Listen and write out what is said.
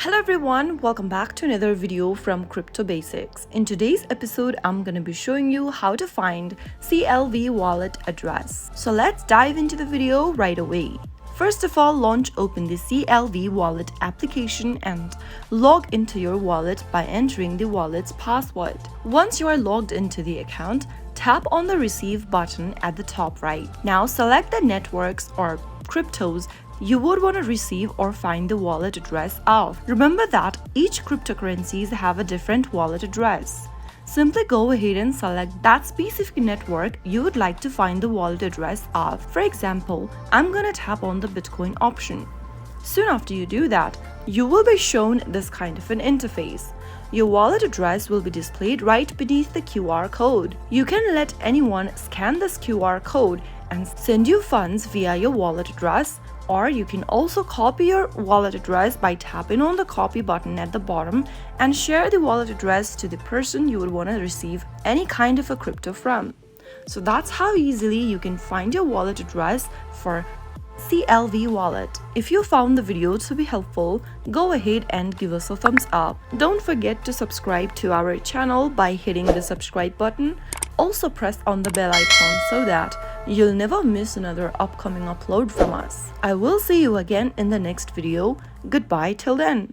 Hello everyone, welcome back to another video from Crypto Basics. In today's episode, I'm going to be showing you how to find CLV Wallet address. So let's dive into the video right away. First of all, open the CLV Wallet application and log into your wallet by entering the wallet's password. Once you are logged into the account, tap on the Receive button at the top right. Now select the networks or cryptos you would want to receive or find the wallet address of. Remember that each cryptocurrencies have a different wallet address. Simply go ahead and select that specific network you would like to find the wallet address of. For example, I'm gonna tap on the Bitcoin option. Soon after you do that, you will be shown this kind of an interface. Your wallet address will be displayed right beneath the QR code. You can let anyone scan this QR code and send you funds via your wallet address, or you can also copy your wallet address by tapping on the copy button at the bottom and share the wallet address to the person you would want to receive any kind of a crypto from. So that's how easily you can find your wallet address for CLV Wallet. If you found the video to be helpful, go ahead and give us a thumbs up. Don't forget to subscribe to our channel by hitting the subscribe button. Also press on the bell icon so that you'll never miss another upcoming upload from us. I will see you again in the next video. Goodbye till then.